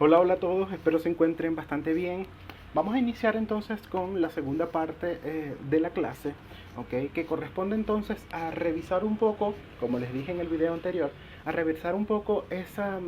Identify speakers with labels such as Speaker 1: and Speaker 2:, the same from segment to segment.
Speaker 1: Hola, hola a todos, espero se encuentren bastante bien. Vamos a iniciar entonces con la segunda parte de la clase, ¿ok? Que corresponde entonces a revisar un poco, como les dije en el video anterior, a revisar un poco esas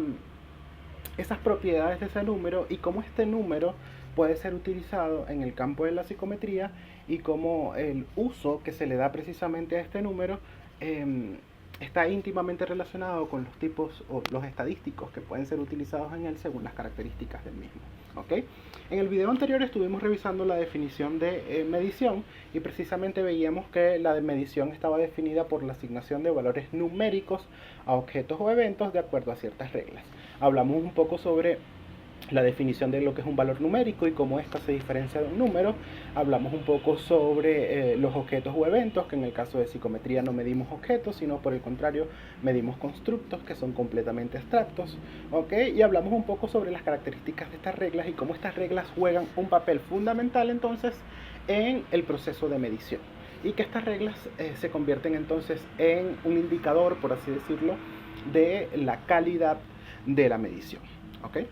Speaker 1: propiedades de ese número y cómo este número puede ser utilizado en el campo de la psicometría y cómo el uso que se le da precisamente a este número eh, está íntimamente relacionado con los tipos o los estadísticos que pueden ser utilizados en él según las características del mismo. ¿Okay? En el video anterior estuvimos revisando la definición de medición y precisamente veíamos que la de medición estaba definida por la asignación de valores numéricos a objetos o eventos de acuerdo a ciertas reglas. Hablamos un poco sobre la definición de lo que es un valor numérico y cómo ésta se diferencia de un número. Hablamos un poco sobre los objetos o eventos, que en el caso de psicometría no medimos objetos, sino por el contrario medimos constructos que son completamente abstractos. ¿Okay? Y hablamos un poco sobre las características de estas reglas y cómo estas reglas juegan un papel fundamental entonces en el proceso de medición. Y que estas reglas se convierten entonces en un indicador, por así decirlo, de la calidad de la medición. ¿Okay?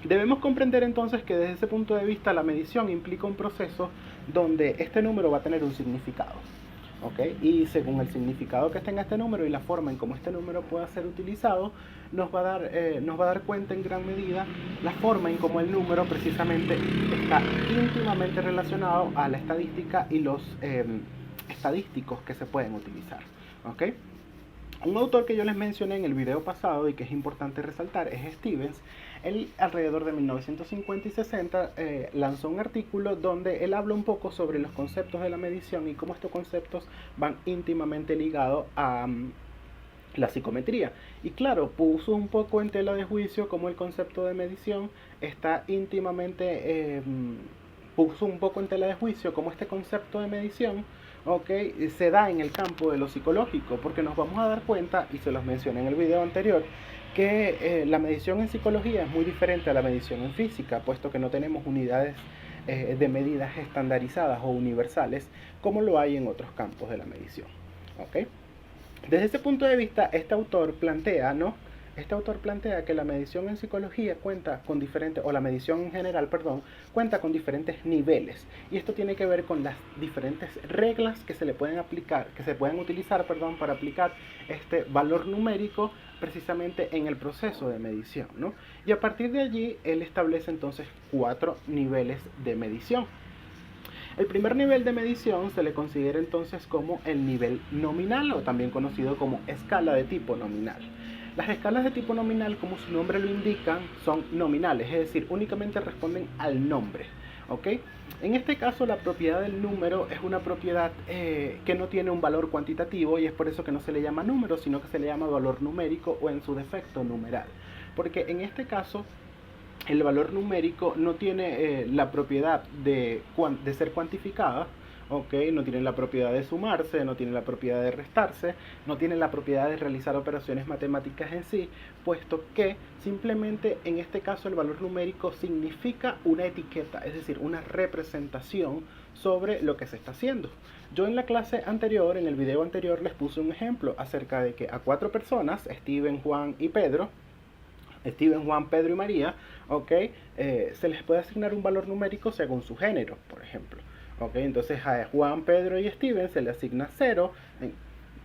Speaker 1: Debemos comprender entonces que desde ese punto de vista la medición implica un proceso donde este número va a tener un significado. ¿Okay? Y según el significado que tenga este número y la forma en cómo este número pueda ser utilizado, nos va a dar cuenta en gran medida la forma en cómo el número precisamente está íntimamente relacionado a la estadística y los estadísticos que se pueden utilizar. ¿Okay? Un autor que yo les mencioné en el video pasado y que es importante resaltar es Stevens. Él alrededor de 1950 y 60 lanzó un artículo donde él habla un poco sobre los conceptos de la medición y cómo estos conceptos van íntimamente ligados a la psicometría. Y claro, puso un poco en tela de juicio cómo el concepto de medición está íntimamente... puso un poco en tela de juicio cómo este concepto de medición, okay, se da en el campo de lo psicológico, porque nos vamos a dar cuenta, y se los mencioné en el video anterior, que la medición en psicología es muy diferente a la medición en física, puesto que no tenemos unidades de medidas estandarizadas o universales como lo hay en otros campos de la medición. ¿Okay? Desde ese punto de vista, este autor plantea, ¿no? Este autor plantea que la medición en psicología cuenta con diferentes, o la medición en general, perdón, cuenta con diferentes niveles. Y esto tiene que ver con las diferentes reglas que se le pueden aplicar, que se pueden utilizar, perdón, para aplicar este valor numérico precisamente en el proceso de medición, ¿no? Y a partir de allí, él establece entonces 4 niveles de medición. El primer nivel de medición se le considera entonces como el nivel nominal o también conocido como escala de tipo nominal. Las escalas de tipo nominal, como su nombre lo indica, son nominales, es decir, únicamente responden al nombre. ¿Okay? En este caso la propiedad del número es una propiedad que no tiene un valor cuantitativo y es por eso que no se le llama número, sino que se le llama valor numérico o en su defecto numeral. Porque en este caso el valor numérico no tiene la propiedad de ser cuantificada, ¿okay? No tiene la propiedad de sumarse, no tiene la propiedad de restarse, no tiene la propiedad de realizar operaciones matemáticas en sí, puesto que simplemente en este caso el valor numérico significa una etiqueta, es decir, una representación sobre lo que se está haciendo. Yo en la clase anterior, en el video anterior, les puse un ejemplo acerca de que a 4 personas, Steven, Juan y Pedro, Steven, Juan, Pedro y María, ¿okay? Se les puede asignar un valor numérico según su género, por ejemplo. ¿Okay? Entonces a Juan, Pedro y Steven se le asigna 0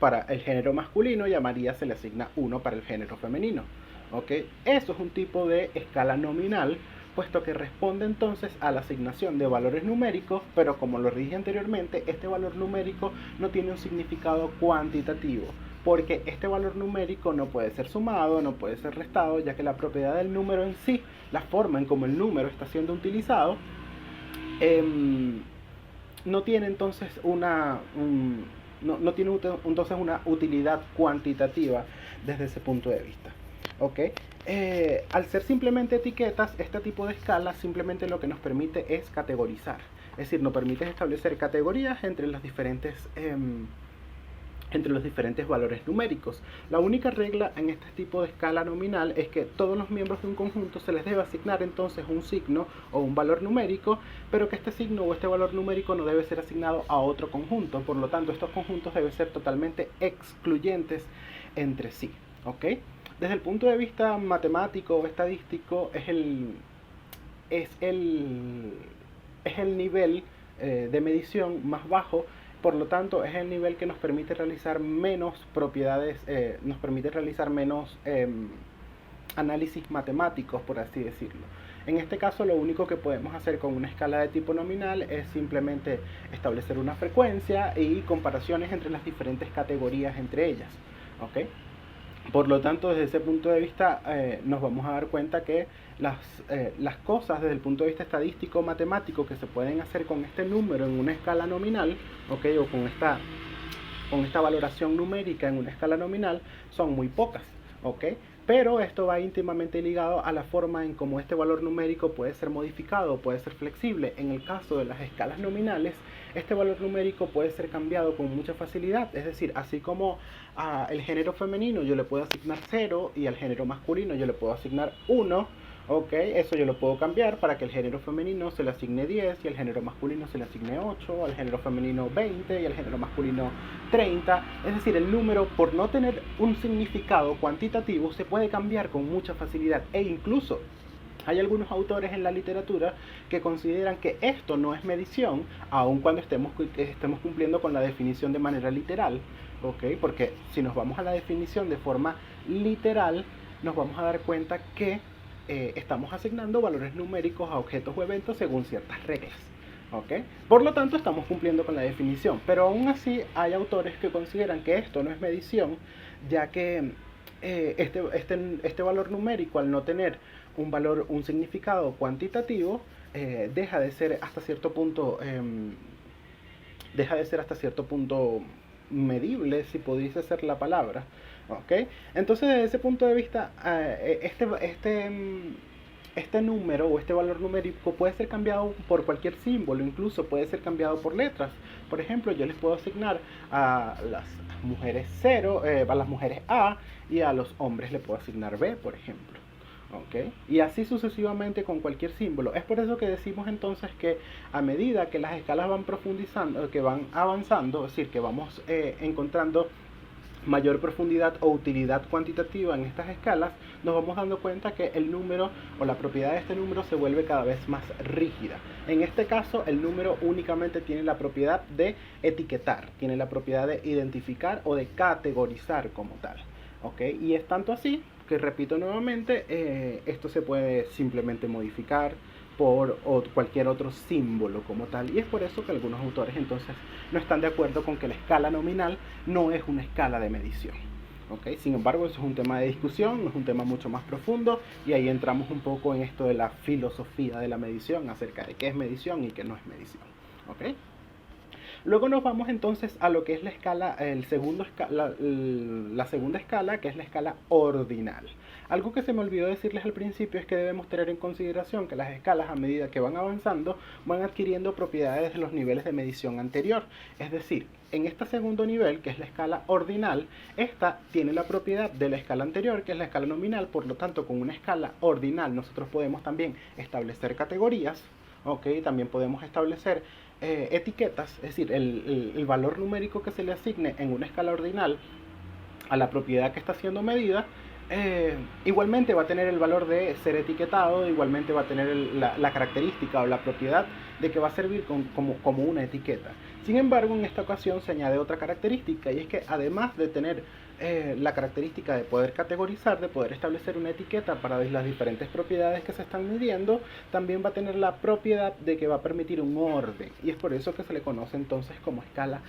Speaker 1: para el género masculino y a María se le asigna 1 para el género femenino. ¿Okay? Eso es un tipo de escala nominal, puesto que responde entonces a la asignación de valores numéricos, pero como lo dije anteriormente, este valor numérico no tiene un significado cuantitativo, porque este valor numérico no puede ser sumado, no puede ser restado, ya que la propiedad del número en sí, la forma en como el número está siendo utilizado, no tiene entonces no tiene entonces una utilidad cuantitativa desde ese punto de vista. ¿Okay? Al ser simplemente etiquetas, este tipo de escalas simplemente lo que nos permite es categorizar. Es decir, nos permite establecer categorías entre los diferentes valores numéricos. La única regla en este tipo de escala nominal es que todos los miembros de un conjunto se les debe asignar entonces un signo o un valor numérico, pero que este signo o este valor numérico no debe ser asignado a otro conjunto. Por lo tanto, estos conjuntos deben ser totalmente excluyentes entre sí. ¿Okay? Desde el punto de vista matemático o estadístico, es el, es el nivel de medición más bajo, por lo tanto es el nivel que nos permite realizar menos propiedades, nos permite realizar menos análisis matemáticos, por así decirlo. En este caso, lo único que podemos hacer con una escala de tipo nominal es simplemente establecer una frecuencia y comparaciones entre las diferentes categorías entre ellas, ¿ok? Por lo tanto, desde ese punto de vista, nos vamos a dar cuenta que las cosas desde el punto de vista estadístico matemático que se pueden hacer con este número en una escala nominal, ¿ok? O con esta valoración numérica en una escala nominal, son muy pocas, ¿ok? Pero esto va íntimamente ligado a la forma en cómo este valor numérico puede ser modificado, puede ser flexible. En el caso de las escalas nominales, este valor numérico puede ser cambiado con mucha facilidad. Es decir, así como al género femenino yo le puedo asignar 0 y al género masculino yo le puedo asignar 1, ok, eso yo lo puedo cambiar para que el género femenino se le asigne 10 y al género masculino se le asigne 8, al género femenino 20 y al género masculino 30. Es decir, el número, por no tener un significado cuantitativo, se puede cambiar con mucha facilidad. E incluso hay algunos autores en la literatura que consideran que esto no es medición, aun cuando estemos cumpliendo con la definición de manera literal, ¿ok? Porque si nos vamos a la definición de forma literal, nos vamos a dar cuenta que estamos asignando valores numéricos a objetos o eventos según ciertas reglas, ¿ok? Por lo tanto, estamos cumpliendo con la definición, pero aún así hay autores que consideran que esto no es medición, ya que este valor numérico, al no tener un significado cuantitativo, deja de ser hasta cierto punto medible, si pudiese ser la palabra, ¿ok? Entonces, desde ese punto de vista, este número o este valor numérico puede ser cambiado por cualquier símbolo, incluso puede ser cambiado por letras. Por ejemplo, yo les puedo asignar a las mujeres 0, a las mujeres A, y a los hombres le puedo asignar B, por ejemplo. ¿Okay? Y así sucesivamente con cualquier símbolo. Es por eso que decimos entonces que a medida que las escalas van profundizando, que van avanzando, es decir, que vamos encontrando mayor profundidad o utilidad cuantitativa en estas escalas, nos vamos dando cuenta que el número o la propiedad de este número se vuelve cada vez más rígida. En este caso, el número únicamente tiene la propiedad de etiquetar, tiene la propiedad de identificar o de categorizar como tal. ¿Okay? Y es tanto así que, repito nuevamente, esto se puede simplemente modificar por cualquier otro símbolo como tal, y es por eso que algunos autores entonces no están de acuerdo con que la escala nominal no es una escala de medición. ¿Okay? Sin embargo, eso es un tema de discusión, es un tema mucho más profundo, y ahí entramos un poco en esto de la filosofía de la medición, acerca de qué es medición y qué no es medición. ¿Okay? Luego nos vamos entonces a lo que es la escala, la segunda escala, que es la escala ordinal. Algo que se me olvidó decirles al principio es que debemos tener en consideración que las escalas, a medida que van avanzando, van adquiriendo propiedades de los niveles de medición anterior. Es decir, en este segundo nivel, que es la escala ordinal, esta tiene la propiedad de la escala anterior, que es la escala nominal. Por lo tanto, con una escala ordinal nosotros podemos también establecer categorías, ¿okay? También podemos establecer etiquetas, es decir, el valor numérico que se le asigne en una escala ordinal a la propiedad que está siendo medida, igualmente va a tener el valor de ser etiquetado, igualmente va a tener la característica o la propiedad de que va a servir como una etiqueta. Sin embargo, en esta ocasión se añade otra característica, y es que además de tener la característica de poder categorizar, de poder establecer una etiqueta para las diferentes propiedades que se están midiendo, también va a tener la propiedad de que va a permitir un orden, y es por eso que se le conoce entonces como escala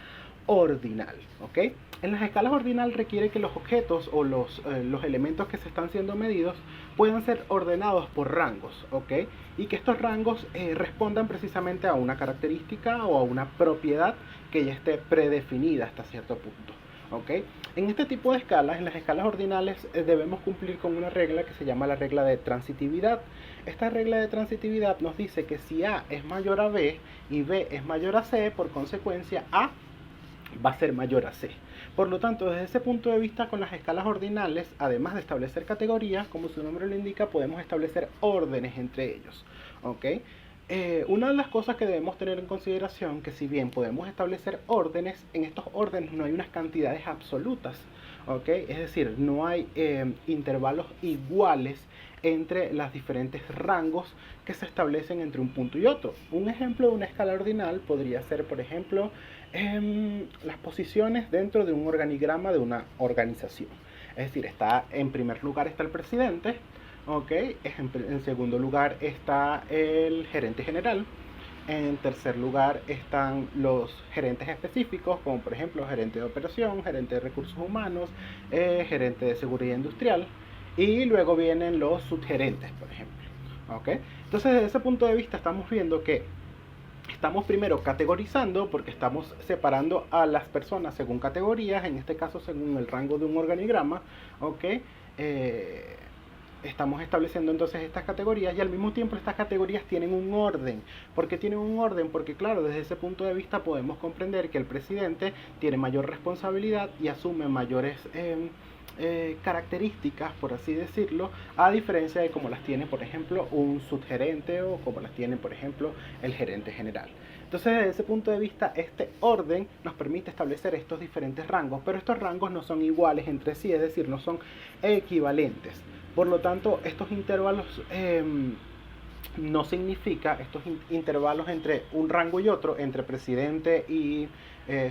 Speaker 1: ordinal. ¿Ok? En las escalas ordinal requiere que los objetos o los elementos que se están siendo medidos puedan ser ordenados por rangos, ¿ok? Y que estos rangos respondan precisamente a una característica o a una propiedad que ya esté predefinida hasta cierto punto, ¿ok? En este tipo de escalas, en las escalas ordinales, debemos cumplir con una regla que se llama la regla de transitividad. Esta regla de transitividad nos dice que si A es mayor a B y B es mayor a C, por consecuencia A va a ser mayor a C. Por lo tanto, desde ese punto de vista, con las escalas ordinales, además de establecer categorías, como su nombre lo indica, podemos establecer órdenes entre ellos, ¿ok? Una de las cosas que debemos tener en consideración, que si bien podemos establecer órdenes, en estos órdenes no hay unas cantidades absolutas, ¿ok? Es decir, no hay intervalos iguales entre los diferentes rangos que se establecen entre un punto y otro. Un ejemplo de una escala ordinal podría ser, por ejemplo, las posiciones dentro de un organigrama de una organización. Es decir, en primer lugar está el presidente, ¿ok? En segundo lugar está el gerente general. En tercer lugar están los gerentes específicos, como por ejemplo gerente de operación, gerente de recursos humanos, gerente de seguridad industrial. Y luego vienen los subgerentes, por ejemplo. ¿Ok? Entonces, desde ese punto de vista estamos viendo que estamos primero categorizando, porque estamos separando a las personas según categorías, en este caso según el rango de un organigrama. ¿Ok? Estamos estableciendo entonces estas categorías, y al mismo tiempo estas categorías tienen un orden. ¿Por qué tienen un orden? Porque claro, desde ese punto de vista podemos comprender que el presidente tiene mayor responsabilidad y asume mayores características, por así decirlo, a diferencia de como las tiene, por ejemplo, un subgerente, o como las tiene, por ejemplo, el gerente general. Entonces, desde ese punto de vista, este orden nos permite establecer estos diferentes rangos, pero estos rangos no son iguales entre sí, es decir, no son equivalentes. Por lo tanto, estos intervalos no significa, estos intervalos entre un rango y otro, entre presidente y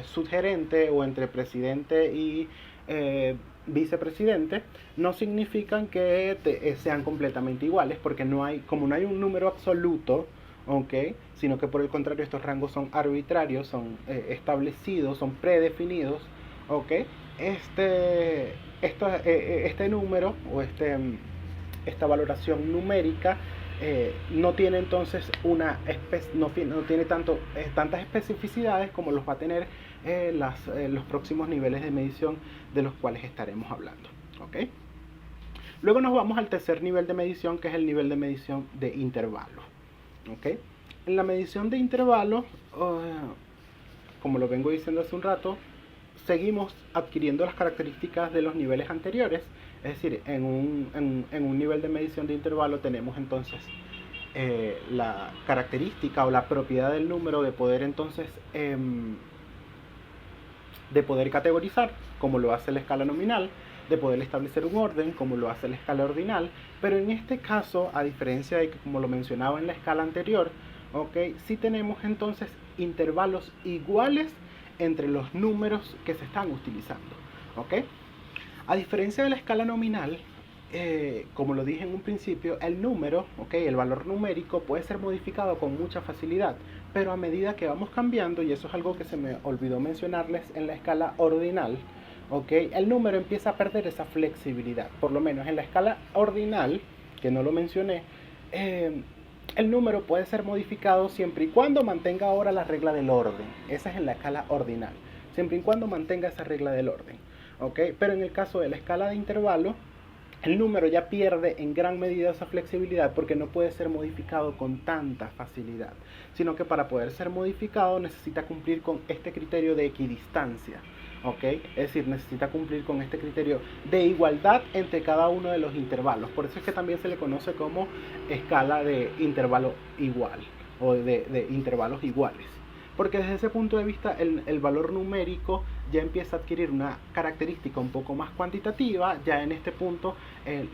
Speaker 1: subgerente, o entre presidente y vicepresidente, no significan que sean completamente iguales, porque como no hay un número absoluto, ¿okay? Sino que por el contrario estos rangos son arbitrarios, son establecidos, son predefinidos, ¿okay? Este número, o esta valoración numérica no tiene entonces no tiene tantas especificidades como los va a tener los próximos niveles de medición de los cuales estaremos hablando. ¿Okay? Luego nos vamos al tercer nivel de medición, que es el nivel de medición de intervalo. ¿Okay? En la medición de intervalo, como lo vengo diciendo hace un rato, seguimos adquiriendo las características de los niveles anteriores. Es decir, en un nivel de medición de intervalo tenemos entonces la característica o la propiedad del número de poder entonces de poder categorizar, como lo hace la escala nominal, de poder establecer un orden, como lo hace la escala ordinal. Pero en este caso, a diferencia de que, como lo mencionaba en la escala anterior, ¿okay? Sí tenemos entonces intervalos iguales entre los números que se están utilizando. ¿Okay? A diferencia de la escala nominal, como lo dije en un principio, el número, ¿okay? El valor numérico puede ser modificado con mucha facilidad, pero a medida que vamos cambiando, y eso es algo que se me olvidó mencionarles en la escala ordinal, ¿okay? El número empieza a perder esa flexibilidad. Por lo menos en la escala ordinal, que no lo mencioné, el número puede ser modificado siempre y cuando mantenga ahora la regla del orden. Esa es en la escala ordinal, siempre y cuando mantenga esa regla del orden. ¿Okay? Pero en el caso de la escala de intervalo, el número ya pierde en gran medida esa flexibilidad, porque no puede ser modificado con tanta facilidad, sino que para poder ser modificado necesita cumplir con este criterio de equidistancia. ¿Okay? Es decir, necesita cumplir con este criterio de igualdad entre cada uno de los intervalos. Por eso es que también se le conoce como escala de intervalo igual, o de intervalos iguales. Porque desde ese punto de vista el valor numérico ya empieza a adquirir una característica un poco más cuantitativa. Ya en este punto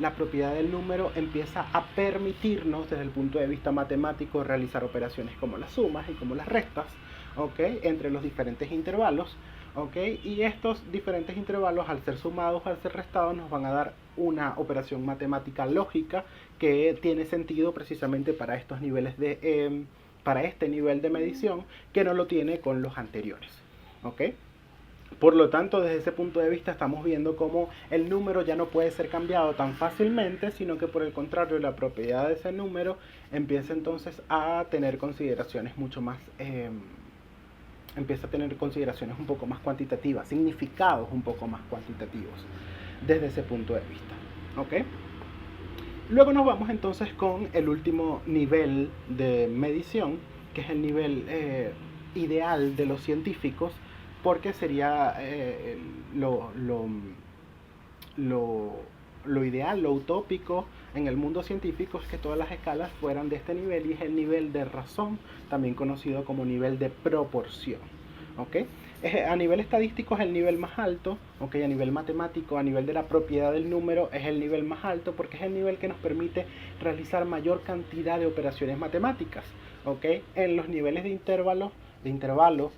Speaker 1: la propiedad del número empieza a permitirnos, desde el punto de vista matemático, realizar operaciones como las sumas y como las restas, ¿okay? Entre los diferentes intervalos. ¿Okay? Y estos diferentes intervalos, al ser sumados, al ser restados, nos van a dar una operación matemática lógica que tiene sentido precisamente para estos niveles para este nivel de medición, que no lo tiene con los anteriores. ¿Okay? Por lo tanto, desde ese punto de vista estamos viendo cómo el número ya no puede ser cambiado tan fácilmente, sino que por el contrario, la propiedad de ese número empieza entonces a tener consideraciones mucho más empieza a tener consideraciones un poco más cuantitativas, significados un poco más cuantitativos desde ese punto de vista. ¿Okay? Luego nos vamos entonces con el último nivel de medición, que es el nivel ideal de los científicos, porque sería lo ideal, lo utópico en el mundo científico, es que todas las escalas fueran de este nivel, y es el nivel de razón, también conocido como nivel de proporción. ¿ok? A nivel estadístico es el nivel más alto, ¿ok? A nivel matemático, a nivel de la propiedad del número es el nivel más alto porque es el nivel que nos permite realizar mayor cantidad de operaciones matemáticas, ¿ok? En los niveles de intervalo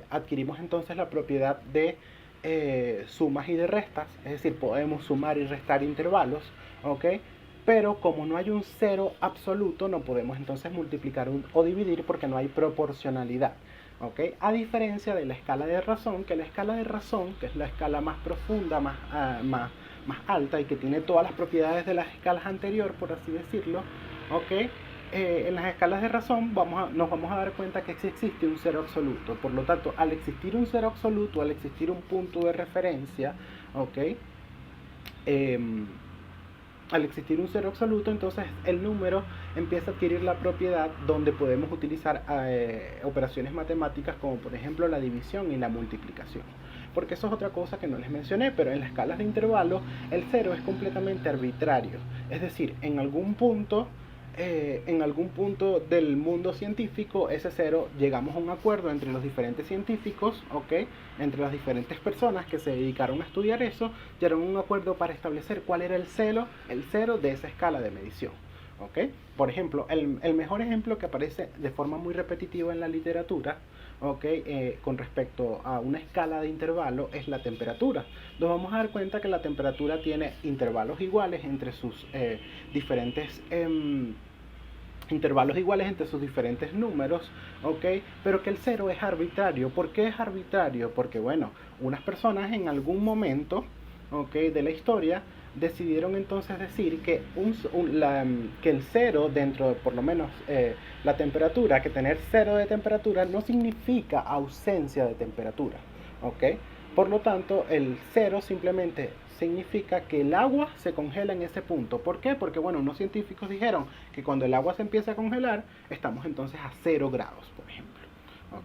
Speaker 1: adquirimos entonces la propiedad de sumas y de restas, es decir, podemos sumar y restar intervalos, ¿ok? Pero como no hay un cero absoluto, no podemos entonces multiplicar o dividir porque no hay proporcionalidad. ¿Okay? A diferencia de la escala de razón, que la escala de razón, que es la escala más profunda, más alta y que tiene todas las propiedades de las escalas anteriores, por así decirlo, ¿okay? En las escalas de razón nos vamos a dar cuenta que existe un cero absoluto. Por lo tanto, al existir un cero absoluto, al existir un punto de referencia, ¿okay? Al existir un cero absoluto, entonces el número empieza a adquirir la propiedad donde podemos utilizar operaciones matemáticas como por ejemplo la división y la multiplicación. Porque eso es otra cosa que no les mencioné, pero en las escalas de intervalo el cero es completamente arbitrario. Es decir, en algún punto del mundo científico, ese cero, llegamos a un acuerdo entre los diferentes científicos, ¿ok? Entre las diferentes personas que se dedicaron a estudiar eso, llegaron a un acuerdo para establecer cuál era el cero de esa escala de medición, ¿ok? Por ejemplo, el mejor ejemplo que aparece de forma muy repetitiva en la literatura, ¿ok? Con respecto a una escala de intervalo es la temperatura. Nos vamos a dar cuenta que la temperatura tiene intervalos iguales entre sus diferentes números, ¿ok? Pero que el cero es arbitrario. ¿Por qué es arbitrario? Porque, bueno, unas personas en algún momento, ¿ok?, de la historia decidieron entonces decir que, que el cero dentro de por lo menos la temperatura, que tener cero de temperatura no significa ausencia de temperatura, ¿ok? Por lo tanto, el cero simplemente significa que el agua se congela en ese punto. ¿Por qué? Porque, bueno, unos científicos dijeron que cuando el agua se empieza a congelar, estamos entonces a 0 grados, por ejemplo.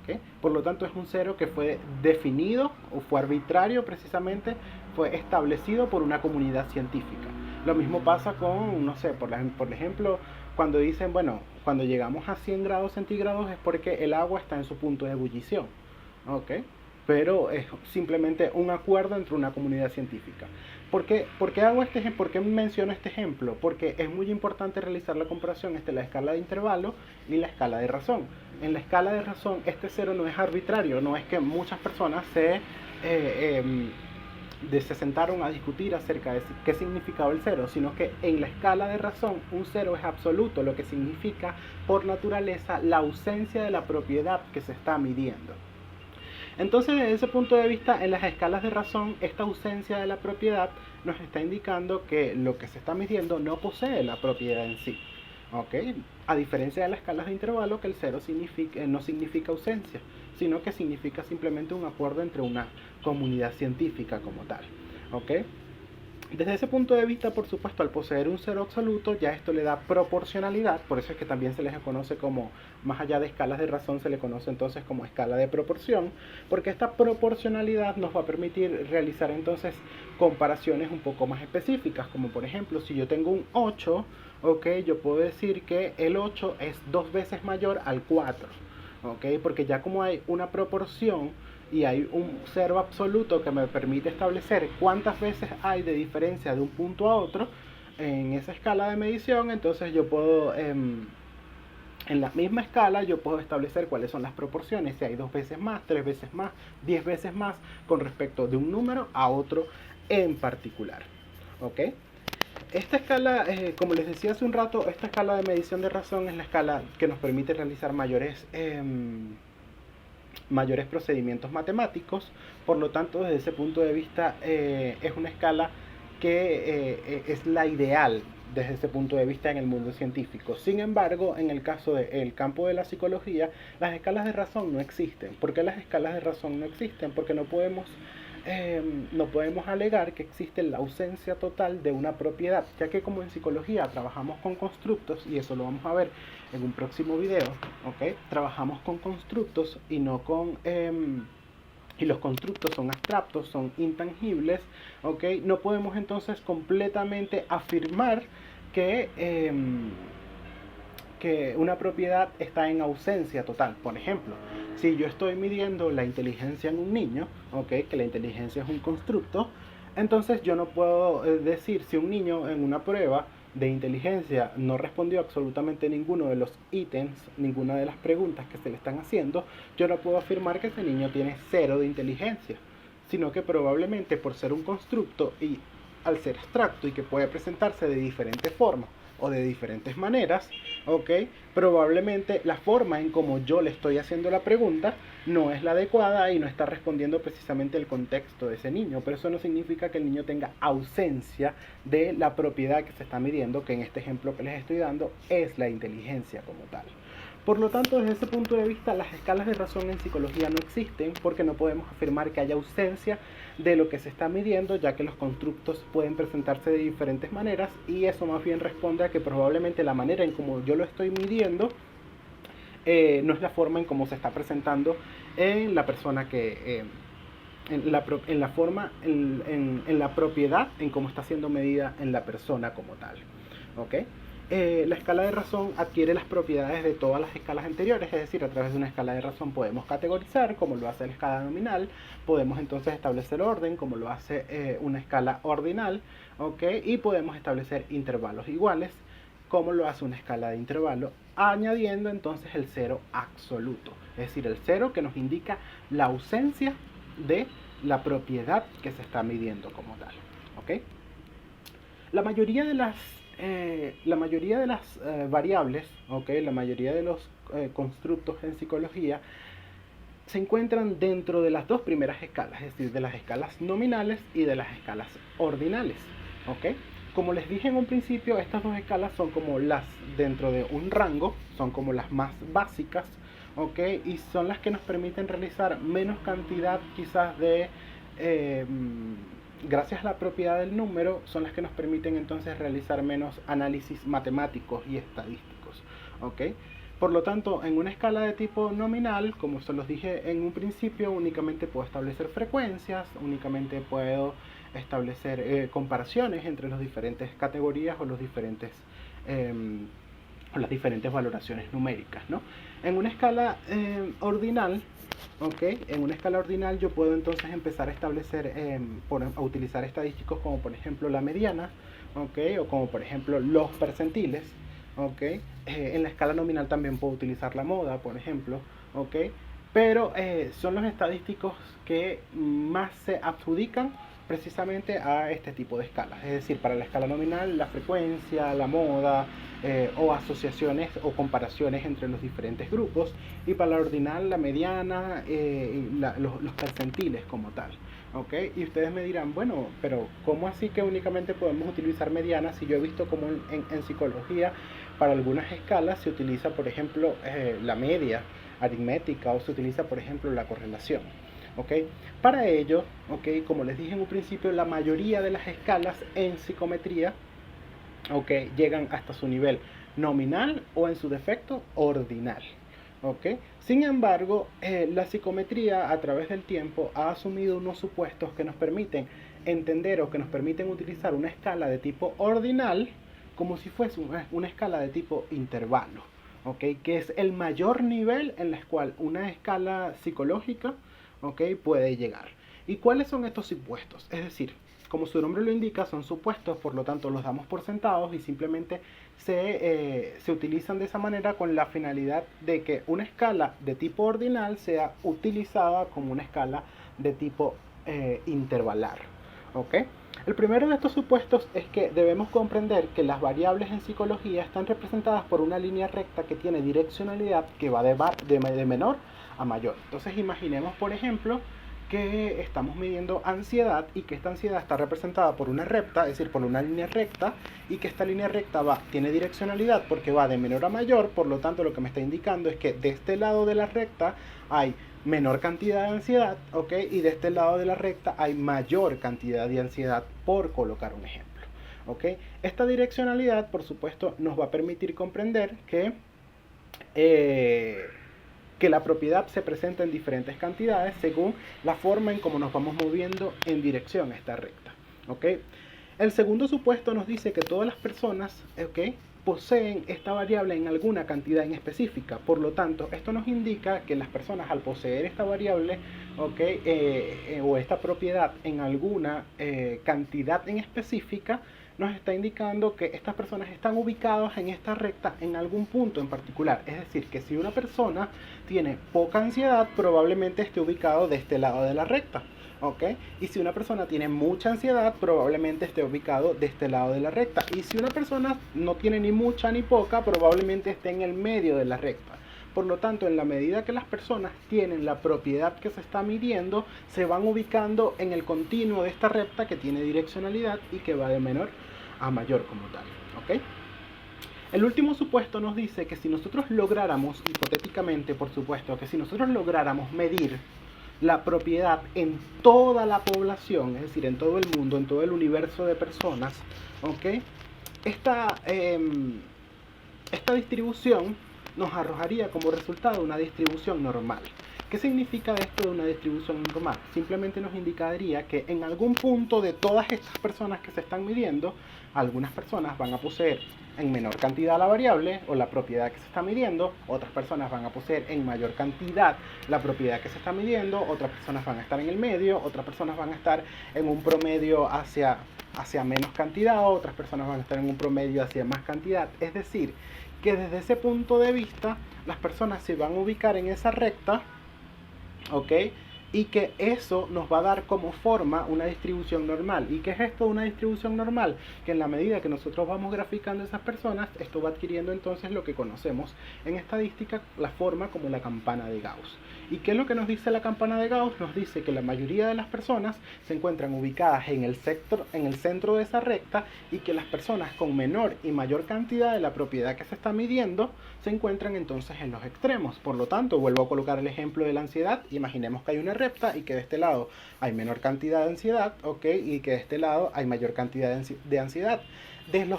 Speaker 1: ¿Okay? Por lo tanto, es un cero que fue definido o fue arbitrario precisamente, fue establecido por una comunidad científica. Lo mismo pasa con, no sé, por ejemplo, cuando dicen, bueno, cuando llegamos a 100 grados centígrados es porque el agua está en su punto de ebullición. ¿Ok? Pero es simplemente un acuerdo entre una comunidad científica. ¿Por qué por qué menciono este ejemplo? Porque es muy importante realizar la comparación entre la escala de intervalo y la escala de razón. En la escala de razón, este cero no es arbitrario, no es que muchas personas se sentaron a discutir acerca de qué significaba el cero, sino que en la escala de razón un cero es absoluto, lo que significa por naturaleza la ausencia de la propiedad que se está midiendo. Entonces, desde ese punto de vista, en las escalas de razón, esta ausencia de la propiedad nos está indicando que lo que se está midiendo no posee la propiedad en sí. ¿Ok? A diferencia de las escalas de intervalo, que el cero no significa ausencia, sino que significa simplemente un acuerdo entre una comunidad científica como tal. ¿Ok? Desde ese punto de vista, por supuesto, al poseer un cero absoluto, ya esto le da proporcionalidad, por eso es que también se les conoce como, más allá de escalas de razón, se le conoce entonces como escala de proporción, porque esta proporcionalidad nos va a permitir realizar entonces comparaciones un poco más específicas, como por ejemplo, si yo tengo un 8, ok, yo puedo decir que el 8 es 2 veces mayor al 4, ok, porque ya como hay una proporción, y hay un cero absoluto que me permite establecer cuántas veces hay de diferencia de un punto a otro en esa escala de medición, entonces yo puedo, en la misma escala, yo puedo establecer cuáles son las proporciones, si hay 2 veces más, 3 veces más, 10 veces más, con respecto de un número a otro en particular. ¿Ok? Esta escala, como les decía hace un rato, esta escala de medición de razón es la escala que nos permite realizar mayores procedimientos matemáticos. Por lo tanto, desde ese punto de vista es una escala que es la ideal desde ese punto de vista en el mundo científico. Sin embargo, en el caso del campo de la psicología, las escalas de razón no existen. ¿Por qué las escalas de razón no existen? Porque no podemos alegar que existe la ausencia total de una propiedad, ya que como en psicología trabajamos con constructos, y eso lo vamos a ver en un próximo video, ¿ok? Trabajamos con constructos y no con... y los constructos son abstractos, son intangibles, ¿ok? No podemos entonces completamente afirmar que una propiedad está en ausencia total. Por ejemplo, si yo estoy midiendo la inteligencia en un niño, ¿ok? Que la inteligencia es un constructo, entonces yo no puedo decir si un niño en una prueba de inteligencia no respondió absolutamente ninguno de los ítems, ninguna de las preguntas que se le están haciendo, yo no puedo afirmar que ese niño tiene 0 de inteligencia, sino que probablemente por ser un constructo y al ser abstracto y que puede presentarse de diferentes formas o de diferentes maneras, ¿ok? Probablemente la forma en como yo le estoy haciendo la pregunta no es la adecuada y no está respondiendo precisamente el contexto de ese niño, pero eso no significa que el niño tenga ausencia de la propiedad que se está midiendo, que en este ejemplo que les estoy dando es la inteligencia como tal. Por lo tanto, desde ese punto de vista, las escalas de razón en psicología no existen porque no podemos afirmar que haya ausencia de lo que se está midiendo, ya que los constructos pueden presentarse de diferentes maneras y eso más bien responde a que probablemente la manera en como yo lo estoy midiendo no es la forma en cómo se está presentando en la persona que... en la forma, en la propiedad, en cómo está siendo medida en la persona como tal. ¿Ok? La escala de razón adquiere las propiedades de todas las escalas anteriores, es decir, a través de una escala de razón podemos categorizar, como lo hace la escala nominal, podemos entonces establecer orden, como lo hace una escala ordinal, ¿ok? Y podemos establecer intervalos iguales, como lo hace una escala de intervalo, añadiendo entonces el 0 absoluto, es decir, el 0 que nos indica la ausencia de la propiedad que se está midiendo como tal, ¿ok? La mayoría de las variables, ¿okay? La mayoría de los constructos en psicología se encuentran dentro de las dos primeras escalas, es decir, de las escalas nominales y de las escalas ordinales. ¿Okay? Como les dije en un principio, estas dos escalas son como las dentro de un rango, son como las más básicas, ¿okay? Y son las que nos permiten realizar menos cantidad quizás de... gracias a la propiedad del número, son las que nos permiten entonces realizar menos análisis matemáticos y estadísticos. ¿Okay? Por lo tanto, en una escala de tipo nominal, como se los dije en un principio, únicamente puedo establecer frecuencias, únicamente puedo establecer comparaciones entre las diferentes categorías o las diferentes valoraciones numéricas, ¿no? En una escala ordinal, ¿okay? En una escala ordinal yo puedo entonces empezar a establecer, a utilizar estadísticos como por ejemplo la mediana, ¿okay? O como por ejemplo los percentiles, ¿okay? En la escala nominal también puedo utilizar la moda, por ejemplo, ¿okay? Pero son los estadísticos que más se adjudican precisamente a este tipo de escalas. Es decir, para la escala nominal, la frecuencia, la moda, o asociaciones o comparaciones entre los diferentes grupos, y para la ordinal, la mediana, los percentiles como tal. ¿Okay? Y ustedes me dirán, bueno, pero ¿cómo así que únicamente podemos utilizar medianas? Si yo he visto como en psicología, para algunas escalas se utiliza, por ejemplo, la media aritmética, o se utiliza, por ejemplo, la correlación. ¿Okay? Para ello, ¿okay? Como les dije en un principio, la mayoría de las escalas en psicometría, ¿okay? Llegan hasta su nivel nominal o en su defecto ordinal. ¿Okay? Sin embargo, la psicometría a través del tiempo ha asumido unos supuestos que nos permiten entender o que nos permiten utilizar una escala de tipo ordinal como si fuese una escala de tipo intervalo, ¿okay? Que es el mayor nivel en el cual una escala psicológica, ¿okay? Puede llegar. ¿Y cuáles son estos supuestos? Es decir, como su nombre lo indica, son supuestos, por lo tanto los damos por sentados y simplemente se utilizan de esa manera con la finalidad de que una escala de tipo ordinal sea utilizada como una escala de tipo intervalar. ¿Okay? El primero de estos supuestos es que debemos comprender que las variables en psicología están representadas por una línea recta que tiene direccionalidad que va de menor a mayor. Entonces imaginemos, por ejemplo, que estamos midiendo ansiedad y que esta ansiedad está representada por una recta, es decir, por una línea recta, y que esta línea recta tiene direccionalidad porque va de menor a mayor. Por lo tanto, lo que me está indicando es que de este lado de la recta hay menor cantidad de ansiedad, ¿ok? Y de este lado de la recta hay mayor cantidad de ansiedad, por colocar un ejemplo, ¿ok? Esta direccionalidad, por supuesto, nos va a permitir comprender que la propiedad se presenta en diferentes cantidades según la forma en cómo nos vamos moviendo en dirección a esta recta. ¿Okay? El segundo supuesto nos dice que todas las personas, ¿okay? poseen esta variable en alguna cantidad en específica. Por lo tanto, esto nos indica que las personas, al poseer esta variable, o esta propiedad en alguna cantidad en específica, nos está indicando que estas personas están ubicadas en esta recta en algún punto en particular. Es decir, que si una persona tiene poca ansiedad, probablemente esté ubicado de este lado de la recta. Y si una persona tiene mucha ansiedad, probablemente esté ubicado de este lado de la recta. Y si una persona no tiene ni mucha ni poca, probablemente esté en el medio de la recta. Por lo tanto, en la medida que las personas tienen la propiedad que se está midiendo, se van ubicando en el continuo de esta recta que tiene direccionalidad y que va de menor a mayor como tal. El último supuesto nos dice que si nosotros lográramos, hipotéticamente por supuesto, que si nosotros lográramos medir la propiedad en toda la población, es decir, en todo el mundo, en todo el universo de personas, esta distribución nos arrojaría como resultado una distribución normal. ¿Qué significa esto de una distribución normal? Simplemente nos indicaría que en algún punto de todas estas personas que se están midiendo, algunas personas van a poseer en menor cantidad la variable o la propiedad que se está midiendo, otras personas van a poseer en mayor cantidad la propiedad que se está midiendo, otras personas van a estar en el medio, otras personas van a estar en un promedio hacia menos cantidad, otras personas van a estar en un promedio hacia más cantidad. Es decir, que desde ese punto de vista las personas se van a ubicar en esa recta, y que eso nos va a dar como forma una distribución normal. ¿Y qué es esto de una distribución normal? Que en la medida que nosotros vamos graficando esas personas, esto va adquiriendo entonces lo que conocemos en estadística, la forma como la campana de Gauss. ¿Y qué es lo que nos dice la campana de Gauss? Nos dice que la mayoría de las personas se encuentran ubicadas en el centro de esa recta, y que las personas con menor y mayor cantidad de la propiedad que se está midiendo se encuentran entonces en los extremos. Por lo tanto, vuelvo a colocar el ejemplo de la ansiedad. Imaginemos que hay una recta y que de este lado hay menor cantidad de ansiedad, y que de este lado hay mayor cantidad de ansiedad. En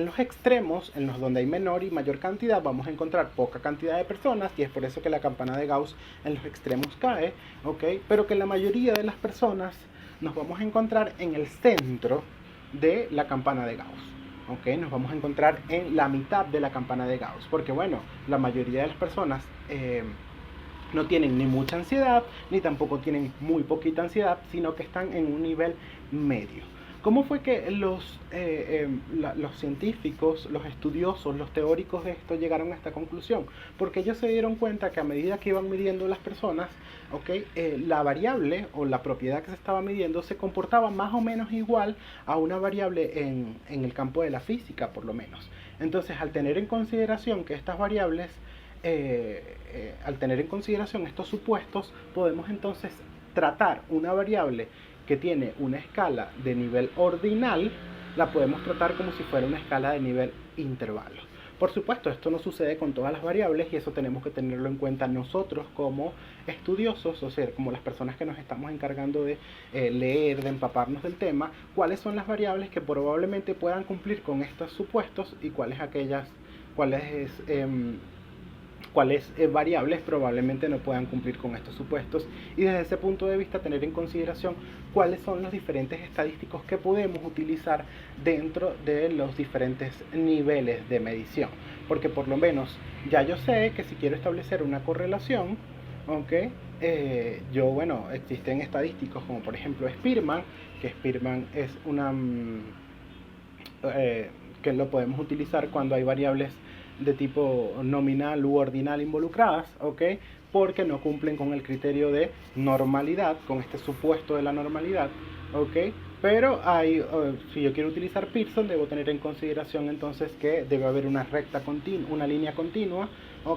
Speaker 1: los extremos, en los donde hay menor y mayor cantidad, vamos a encontrar poca cantidad de personas, y es por eso que la campana de Gauss en los extremos cae, pero que la mayoría de las personas nos vamos a encontrar en el centro de la campana de Gauss. Nos vamos a encontrar en la mitad de la campana de Gauss, porque bueno, la mayoría de las personas no tienen ni mucha ansiedad, ni tampoco tienen muy poquita ansiedad, sino que están en un nivel medio. ¿Cómo fue que los científicos, los estudiosos, los teóricos de esto llegaron a esta conclusión? Porque ellos se dieron cuenta que a medida que iban midiendo las personas, la variable o la propiedad que se estaba midiendo se comportaba más o menos igual a una variable en el campo de la física, por lo menos. Entonces, al tener en consideración que estas variables, al tener en consideración estos supuestos, podemos entonces tratar una variable que tiene una escala de nivel ordinal, la podemos tratar como si fuera una escala de nivel intervalo. Por supuesto, esto no sucede con todas las variables, y eso tenemos que tenerlo en cuenta nosotros como estudiosos, o sea, como las personas que nos estamos encargando de leer, de empaparnos del tema, cuáles son las variables que probablemente puedan cumplir con estos supuestos y cuáles variables probablemente no puedan cumplir con estos supuestos, y desde ese punto de vista tener en consideración cuáles son los diferentes estadísticos que podemos utilizar dentro de los diferentes niveles de medición. Porque por lo menos ya yo sé que si quiero establecer una correlación, existen estadísticos como por ejemplo Spearman, que Spearman es que lo podemos utilizar cuando hay variables de tipo nominal u ordinal involucradas, porque no cumplen con el criterio de normalidad, con este supuesto de la normalidad, pero si yo quiero utilizar Pearson, debo tener en consideración entonces que debe haber una recta continua, una línea continua,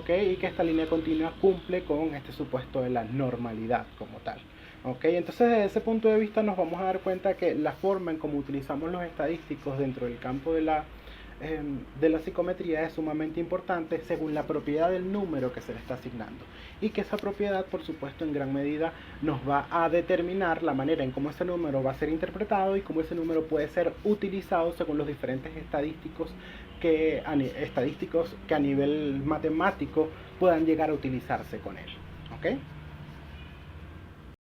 Speaker 1: y que esta línea continua cumple con este supuesto de la normalidad como tal. Entonces desde ese punto de vista nos vamos a dar cuenta que la forma en cómo utilizamos los estadísticos dentro del campo de la psicometría es sumamente importante según la propiedad del número que se le está asignando, y que esa propiedad, por supuesto, en gran medida nos va a determinar la manera en cómo ese número va a ser interpretado y cómo ese número puede ser utilizado según los diferentes estadísticos que a nivel matemático puedan llegar a utilizarse con él.